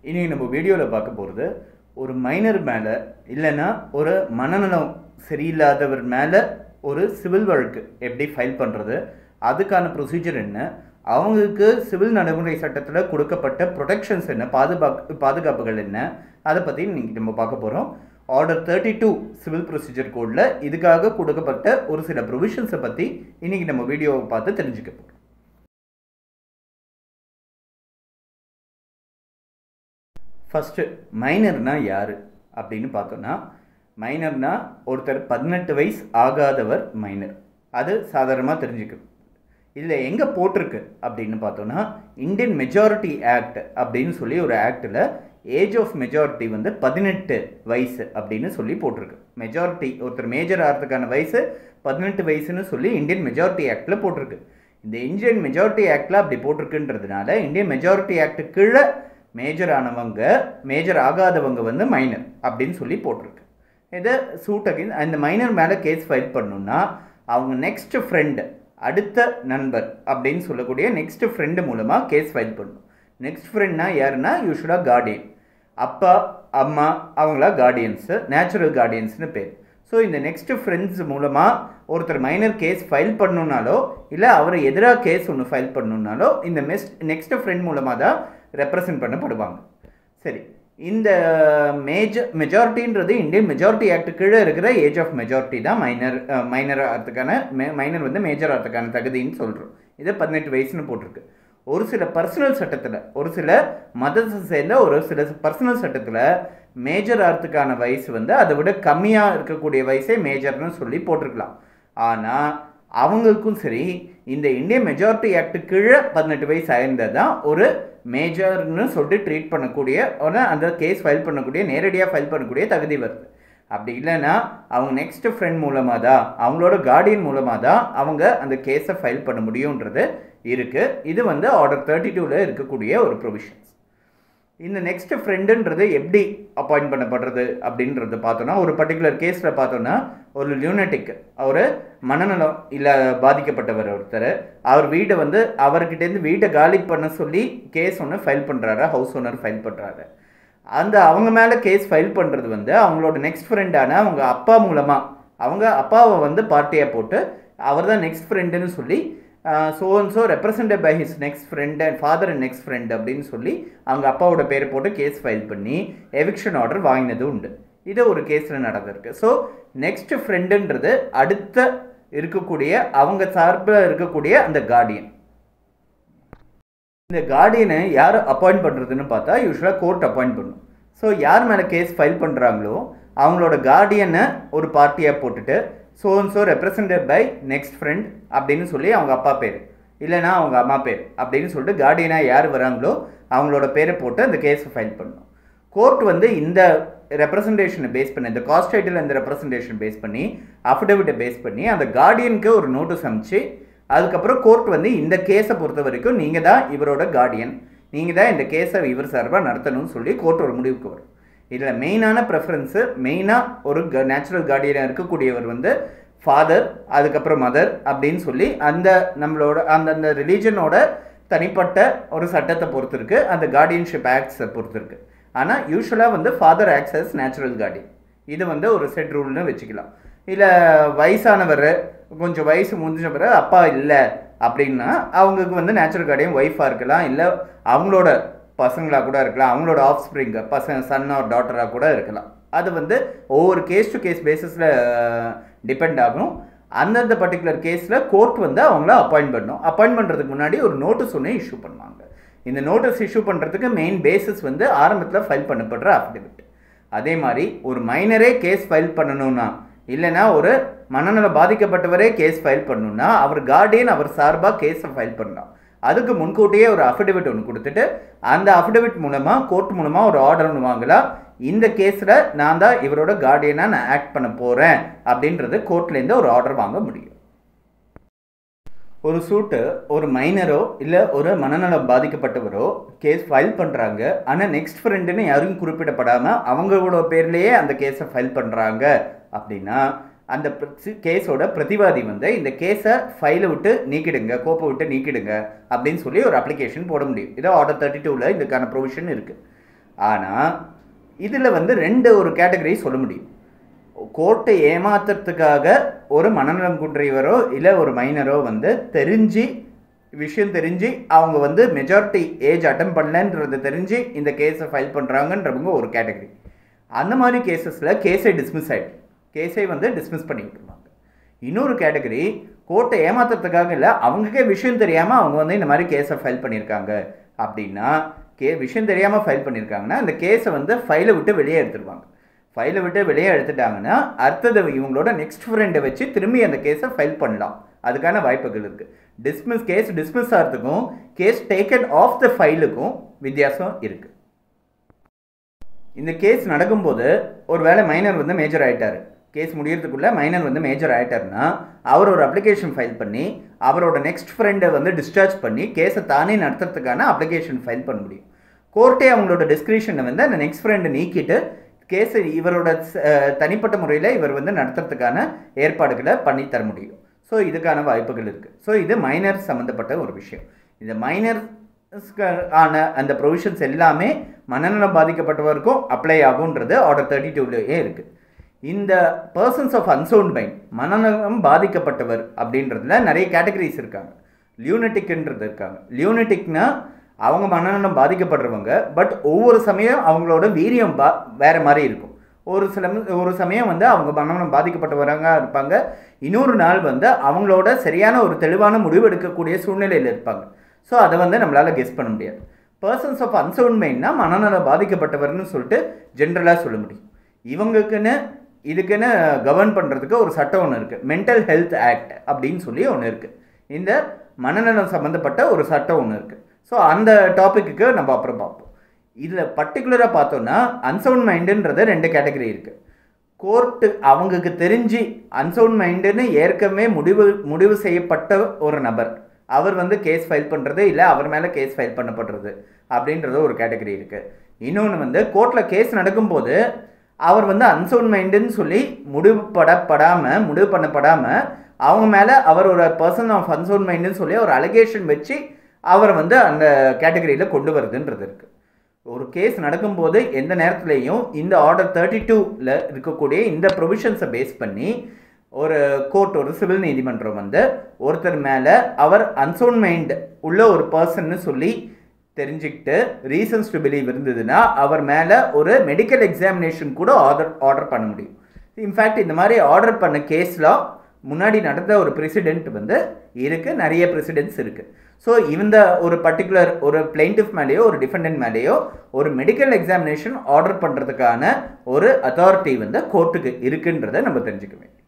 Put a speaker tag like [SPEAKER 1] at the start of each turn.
[SPEAKER 1] இனி நம்ம வீடியோவில் பார்க்க போகிறது ஒரு மைனர் மேலே இல்லைன்னா ஒரு மனநலம் சரியில்லாதவர் மேலே ஒரு சிவில் வழக்கு எப்படி ஃபைல் பண்ணுறது, அதுக்கான ப்ரொசீஜர் என்ன, அவங்களுக்கு சிவில் நடைமுறை சட்டத்தில் கொடுக்கப்பட்ட ப்ரொடெக்ஷன்ஸ் என்ன, பாதுகாப்புகள் என்ன, அதை பற்றி இன்றைக்கி நம்ம பார்க்க போகிறோம். ஆர்டர் 32 சிவில் ப்ரொசீஜர் கோடில் இதுக்காக கொடுக்கப்பட்ட ஒரு சில ப்ரொவிஷன்ஸை பற்றி இன்றைக்கி நம்ம வீடியோவை பார்த்து தெரிஞ்சுக்க போகிறோம். ஃபஸ்ட்டு மைனர்னா யார் அப்படின்னு பார்த்தோன்னா, மைனர்னா ஒருத்தர் 18 வயசு ஆகாதவர் மைனர். அது சாதாரணமாக தெரிஞ்சுக்கணும். இதில் எங்கே போட்டிருக்கு அப்படின்னு பார்த்தோன்னா, இந்தியன் மெஜாரிட்டி ஆக்ட் அப்படின்னு சொல்லி ஒரு ஆக்டில் ஏஜ் ஆஃப் மெஜாரிட்டி 18 வயசு அப்படின்னு சொல்லி போட்டிருக்கு. மெஜாரிட்டி ஒருத்தர் மேஜர் ஆகிறதுக்கான வயசு 18 வயசுன்னு சொல்லி இந்தியன் மெஜாரிட்டி ஆக்டில் போட்டிருக்கு. இந்த இந்தியன் மெஜாரிட்டி ஆக்டில் அப்படி போட்டிருக்குன்றதுனால இந்தியன் மெஜாரிட்டி ஆக்டு கீழே மேஜர் ஆகாதவங்க மைனர் அப்படின்னு சொல்லி போட்டிருக்கு. இதை சூட் அகைன் அந்த மைனர் மேலே கேஸ் ஃபைல் பண்ணணுன்னா அவங்க நெக்ஸ்ட் ஃப்ரெண்டு, அடுத்த நண்பர் அப்படின்னு சொல்லக்கூடிய நெக்ஸ்ட் ஃப்ரெண்டு மூலமாக கேஸ் ஃபைல் பண்ணணும். நெக்ஸ்ட் ஃப்ரெண்ட்னா யாருன்னா யூஸ்வலாக கார்டியன், அப்பா அம்மா அவங்களா கார்டியன்ஸு, நேச்சுரல் கார்டியன்ஸ்னு பேர். ஸோ இந்த நெக்ஸ்ட் ஃப்ரெண்ட்ஸ் மூலமாக ஒருத்தர் மைனர் கேஸ் ஃபைல் பண்ணணுன்னாலோ இல்லை அவரை எதிராக கேஸ் ஒன்று ஃபைல் பண்ணணுன்னாலோ இந்த நெக்ஸ்ட் ஃப்ரெண்ட் மூலமாக தான் ரெப்ரசன்ட் பண்ணப்படுவாங்க. சரி, இந்த மெஜாரிட்டின்றது இந்தியன் மெஜாரிட்டி ஆக்ட் கீழே இருக்கிற ஏஜ் ஆஃப் மெஜாரிட்டி தான் மைனர் ஆகிறதுக்கான மைனர் மேஜர் ஆகிறதுக்கான தகுதின்னு சொல்கிறோம். இதை 18 வயசுன்னு போட்டிருக்கு. ஒரு சில பர்சனல் சட்டத்தில், ஒரு சில மதத்தை சேர்ந்த ஒரு சில பர்சனல் சட்டத்தில் மேஜர் ஆகிறதுக்கான வயசு அதை விட கம்மியாக இருக்கக்கூடிய வயசே மேஜர்னு சொல்லி போட்டிருக்கலாம். ஆனால் அவங்களுக்கும் சரி இந்த இந்தியன் மெஜாரிட்டி ஆக்டு கீழே 18 வயசு ஆயிருந்தால் தான் ஒரு மேஜர்னு சொல்லிட்டு ட்ரீட் பண்ணக்கூடிய அந்த கேஸ் ஃபைல் பண்ணக்கூடிய, நேரடியாக ஃபைல் பண்ணக்கூடிய தகுதி வருது. அப்படி இல்லைன்னா அவங்க நெக்ஸ்ட் ஃப்ரெண்ட் மூலமாக தான், அவங்களோட கார்டியன் மூலமாக தான் அவங்க அந்த கேஸை ஃபைல் பண்ண முடியுன்றது இருக்குது. இது ஆர்டர் 32ல் இருக்கக்கூடிய ஒரு ப்ரொவிஷன்ஸ். இந்த நெக்ஸ்ட் ஃப்ரெண்டுன்றது எப்படி அப்பாயிண்ட் பண்ணப்படுறது அப்படின்றத பார்த்தோன்னா, ஒரு பர்டிகுலர் கேஸில் பார்த்தோன்னா ஒரு லியூனட்டிக், ஒரு மனநலம் இல்லை பாதிக்கப்பட்டவர் ஒருத்தர், அவர் வீடை அவர்கிட்டேருந்து வீட்டை காலி பண்ண சொல்லி கேஸ் ஒன்று ஃபைல் பண்ணுறாரு, ஹவுஸ் ஓனர் ஃபைல் பண்ணுறாரு. அவங்க மேலே கேஸ் ஃபைல் பண்ணுறது அவங்களோட நெக்ஸ்ட் ஃப்ரெண்டான அவங்க அப்பா மூலமாக, அவங்க அப்பாவை பார்ட்டியாக போட்டு அவர் தான் நெக்ஸ்ட் ஃப்ரெண்டுன்னு சொல்லி so represented by his next friend and father and next friend அப்படின்னு சொல்லி அவங்க அப்பாவோட பேரை போட்டு கேஸ் ஃபைல் பண்ணி எவிக்ஷன் ஆர்டர் வாங்கினது உண்டு. இது ஒரு கேஸில் நடந்திருக்கு. ஸோ நெக்ஸ்ட் ஃப்ரெண்டுன்றது அடுத்த இருக்கக்கூடிய அவங்க சார்பில் இருக்கக்கூடிய அந்த கார்டியன். இந்த கார்டியனை யார் அப்பாயிண்ட் பண்ணுறதுன்னு பார்த்தா யூஸ்வலாக கோர்ட் அப்பாயிண்ட் பண்ணும். ஸோ யார் மேலே கேஸ் ஃபைல் பண்ணுறாங்களோ அவங்களோட கார்டியனை ஒரு பார்ட்டியாக போட்டுட்டு so represented by next friend அப்படின்னு சொல்லி அவங்க அப்பா பேர் இல்லைனா அவங்க அம்மா பேர் அப்படின்னு சொல்லிட்டு கார்டியனாக யார் வராங்களோ அவங்களோட பேரை போட்டு அந்த கேஸை ஃபைல் பண்ணணும். கோர்ட் இந்த ரெப்ரசன்டேஷனை பேஸ் பண்ணி, இந்த காஸ்ட் டைட்டில் இந்த ரெப்ரசன்டேஷன் பேஸ் பண்ணி, அஃபிடவிட்டை பேஸ் பண்ணி அந்த கார்டியனுக்கு ஒரு நோட்டீஸ் அனுப்பிச்சு அதுக்கப்புறம் கோர்ட் இந்த கேஸை பொறுத்த வரைக்கும் நீங்கள் தான் இவரோட கார்டியன், நீங்கள் தான் இந்த கேஸை இவர் சார்பாக நடத்தணும்னு சொல்லி கோர்ட் ஒரு முடிவுக்கு வரும். இதில் மெயினான ப்ரெஃபரன்ஸு, மெயினாக ஒரு நேச்சுரல் கார்டியனாக இருக்கக்கூடியவர் ஃபாதர், அதுக்கப்புறம் மதர் அப்படின்னு சொல்லி அந்த நம்மளோட அந்தந்த ரிலீஜனோட தனிப்பட்ட ஒரு சட்டத்தை பொறுத்து இருக்குது, அந்த கார்டியன்ஷிப் ஆக்ட்ஸை பொறுத்து இருக்குது. ஆனால் யூஸ்வலாக father acts as natural guardian. இது ஒரு செட் ரூல்னு வச்சுக்கலாம். இல்லை வயசானவர், கொஞ்சம் வயசு முடிஞ்சவர் அப்பா இல்லை அப்படின்னா அவங்களுக்கு நேச்சுரல் கார்டியன் ஒய்ஃபாக இருக்கலாம், இல்லை அவங்களோட பசங்களாக கூட இருக்கலாம், அவங்களோட ஆஃப் ஸ்ப்ரிங் சன் ஆர் டாட்டராக கூட இருக்கலாம். அது ஒவ்வொரு கேஸ் டு கேஸ் பேசிஸில் டிபெண்ட் ஆகும். அந்தந்த பர்டிகுலர் கேஸில் கோர்ட் அவங்கள அப்பாயிண்ட் பண்ணணும். அப்பாயிண்ட் பண்ணுறதுக்கு முன்னாடி ஒரு நோட்டீஸ் ஒன்று இஷ்யூ பண்ணுவாங்க. இந்த நோட்டீஸ் இஷ்யூ பண்ணுறதுக்கு மெயின் பேசிஸ் ஆரம்பத்தில் ஃபைல் பண்ணப்படுற அஃபிடவிட். அதே மாதிரி ஒரு மைனரே கேஸ் ஃபைல் பண்ணணும்னா, இல்லைனா ஒரு மனநல பாதிக்கப்பட்டவரே கேஸ் ஃபைல் பண்ணணும்னா அவர் கார்டியன் அவர் சார்பாக கேஸை ஃபைல் பண்ணலாம். அதுக்கு முன்கூட்டியே ஒரு அஃபிடவிட் ஒன்று கொடுத்துட்டு அந்த அஃபிடவிட் மூலமாக கோர்ட் மூலமாக ஒரு ஆர்டர் ஒன்று வாங்கலாம். இந்த கேஸில் நான் தான் இவரோட கார்டியனாக நான் ஆக்ட் பண்ண போகிறேன் அப்படின்றது கோர்ட்லேருந்து ஒரு ஆர்டர் வாங்க முடியும். ஒரு சூட்டு ஒரு மைனரோ இல்லை ஒரு மனநலம் பாதிக்கப்பட்டவரோ கேஸ் ஃபைல் பண்ணுறாங்க, ஆனால் நெக்ஸ்ட் ஃப்ரெண்டுன்னு யாரும் குறிப்பிடப்படாமல் அவங்களோட பேர்லேயே அந்த கேஸை ஃபைல் பண்ணுறாங்க அப்படின்னா அந்த கேஸோட பிரதிவாதி இந்த கேஸை ஃபைலை விட்டு நீக்கிடுங்க, கோப்பை விட்டு நீக்கிடுங்க அப்படின்னு சொல்லி ஒரு அப்ளிகேஷன் போட முடியும். இதை ஆர்டர் 32ல் இதுக்கான ப்ரொவிஷன் இருக்குது. ஆனால் இதில் வந்து ஒரு கேட்டகரி சொல்ல முடியும். கோர்ட்டை ஏமாத்துறதுக்காக ஒரு மனநலம் குன்றியவரோ இல்லை ஒரு மைனரோ வந்து விஷயம் தெரிஞ்சு அவங்க வந்து மெஜாரிட்டி ஏஜ் அட்டன் பண்ணலன்றது தெரிஞ்சு இந்த கேஸை ஃபைல் பண்ணுறாங்கன்றவங்க ஒரு கேட்டகரி. அந்த மாதிரி கேஸஸில் கேஸை வந்து டிஸ்மிஸ் பண்ணி விட்டுருவாங்க. இன்னொரு கேட்டகரி கோர்ட்டை ஏமாத்துறதுக்காக இல்லை, அவங்களுக்கே விஷயம் தெரியாமல் அவங்க வந்து இந்த மாதிரி கேஸை ஃபைல் பண்ணியிருக்காங்க அப்படின்னா, விஷயம் தெரியாமல் ஃபைல் பண்ணியிருக்காங்கன்னா அந்த கேஸை வந்து ஃபைலை விட்டு வெளியே எடுத்துடுவாங்க. ஃபைலை விட்டு வெளியே எடுத்துட்டாங்கன்னா அடுத்தது இவங்களோட நெக்ஸ்ட் ஃப்ரெண்டை வச்சு திரும்பி அந்த கேஸை ஃபைல் பண்ணலாம். அதுக்கான வாய்ப்புகள் இருக்குது. கேஸ் டிஸ்மிஸ் ஆகிறதுக்கும் கேஸ் டேக்கன் ஆஃப் த ஃபைலுக்கும் வித்தியாசம் இருக்குது. இந்த கேஸ் நடக்கும்போது ஒரு வேளை மைனர் வந்து மேஜர் ஆகிட்டார், கேஸ் முடியறதுக்குள்ளே மைனர் வந்து மேஜர் ஆகிட்டார்னா அவர் ஒரு அப்ளிகேஷன் ஃபைல் பண்ணி அவரோட நெக்ஸ்ட் ஃப்ரெண்டை வந்து டிஸ்சார்ஜ் பண்ணி கேஸை தானே நடத்துறதுக்கான அப்ளிகேஷன் ஃபைல் பண்ண முடியும். கோர்ட்டே அவங்களோட டிஸ்கிரிப்ஷனை வந்து அந்த நெக்ஸ்ட் ஃப்ரெண்டை நீக்கிட்டு கேஸை இவரோட தனிப்பட்ட முறையில் இவர் வந்து நடத்துறதுக்கான ஏற்பாடுகளை பண்ணி தர முடியும். ஸோ இதுக்கான வாய்ப்புகள் இருக்குது. ஸோ இது மைனர் சம்மந்தப்பட்ட ஒரு விஷயம். இந்த மைனர்ஸ்க்கான அந்த ப்ரொவிஷன்ஸ் எல்லாமே மனநலம் பாதிக்கப்பட்டவருக்கும் அப்ளை ஆகுன்றது ஆர்டர் 32லேயே இருக்குது. இந்த பர்சன்ஸ் ஆஃப் அன்சவுண்ட் மைண்ட், மனநலம் பாதிக்கப்பட்டவர் அப்படின்றதுல நிறைய கேட்டகரிஸ் இருக்காங்க. லியூனட்டிக்ன்றது இருக்காங்க. லியூனட்டிக்னா அவங்க மனநலம் பாதிக்கப்படுறவங்க, பட் ஒவ்வொரு சமயம் அவங்களோட வீரியம் வேறு மாதிரி இருக்கும். ஒரு சமயம் வந்து அவங்க மனநலம் பாதிக்கப்பட்டவராங்க இருப்பாங்க, இன்னொரு நாள் வந்து அவங்களோட சரியான ஒரு தெளிவான முடிவு எடுக்கக்கூடிய சூழ்நிலையில் இருப்பாங்க. ஸோ அதை வந்து நம்மளால் கெஸ் பண்ண முடியாது. பர்சன்ஸ் ஆஃப் அன்சவுண்ட் மைண்ட்னா மனநலம் பாதிக்கப்பட்டவர்னு சொல்லிட்டு ஜென்ரலாக சொல்ல முடியும். இதுக்குன்னு கவர்ன் பண்ணுறதுக்கு ஒரு சட்டம் ஒன்று இருக்குது, மென்டல் ஹெல்த் ஆக்ட் அப்படின்னு சொல்லி ஒன்று இருக்குது. இந்த மனநலம் சம்மந்தப்பட்ட ஒரு சட்டம் ஒன்று இருக்குது. ஸோ அந்த டாப்பிக்கு நம்ம அப்புறம் பார்ப்போம். இதில் பர்டிகுலராக பார்த்தோன்னா அன்சவுண்ட் மைண்டுன்றது 2 கேட்டகரி இருக்குது. கோர்ட்டு அவங்களுக்கு தெரிஞ்சு அன்சவுண்ட் மைண்டுன்னு ஏற்கனவே முடிவு செய்யப்பட்ட ஒரு நபர், அவர் வந்து கேஸ் ஃபைல் பண்ணுறது இல்லை அவர் மேலே கேஸ் ஃபைல் பண்ணப்படுறது அப்படின்றது ஒரு கேட்டகரி இருக்குது. இன்னொன்று வந்து கோர்ட்டில் கேஸ் நடக்கும்போது அவர் வந்து அன்சவுண்ட் மைண்டுன்னு சொல்லி முடிவு பண்ணப்படாமல் அவங்க மேலே அவர் ஒரு பர்சன் ஆஃப் அன்சவுண்ட் மைண்டுன்னு சொல்லி ஒரு அலிகேஷன் வச்சு அவரை வந்து அந்த கேட்டகரியில் கொண்டு வருதுன்றது இருக்குது. ஒரு கேஸ் நடக்கும்போது எந்த நேரத்துலையும் இந்த ஆர்டர் 32ல் இருக்கக்கூடிய இந்த ப்ரொவிஷன்ஸை பேஸ் பண்ணி ஒரு கோர்ட், ஒரு சிவில் நீதிமன்றம் வந்து ஒருத்தர் மேலே அவர் அன்சவுண்ட் மைண்ட் உள்ள ஒரு பர்சன்னு சொல்லி தெரிஞ்சுக்கிட்டு ரீசன்ஸ் டு பிலீவ் இருந்ததுன்னா அவர் மேலே ஒரு மெடிக்கல் எக்ஸாமினேஷன் கூட ஆர்டர் பண்ண முடியும். இன்ஃபேக்ட் இந்த மாதிரி ஆர்டர் பண்ண கேஸ்லாம் முன்னாடி நடந்த ஒரு ப்ரெசிடென்ட் வந்து இருக்குது, நிறைய ப்ரெசிடென்ட்ஸ் இருக்குது. ஸோ இந்த ஒரு பர்டிகுலர் ஒரு பிளைண்டிஃப் மேலேயோ ஒரு டிஃபெண்டன்ட் மேலேயோ ஒரு மெடிக்கல் எக்ஸாமினேஷன் ஆர்டர் பண்ணுறதுக்கான ஒரு அத்தாரிட்டி வந்து கோர்ட்டுக்கு இருக்குன்றதை நம்ம தெரிஞ்சுக்க வேண்டும்.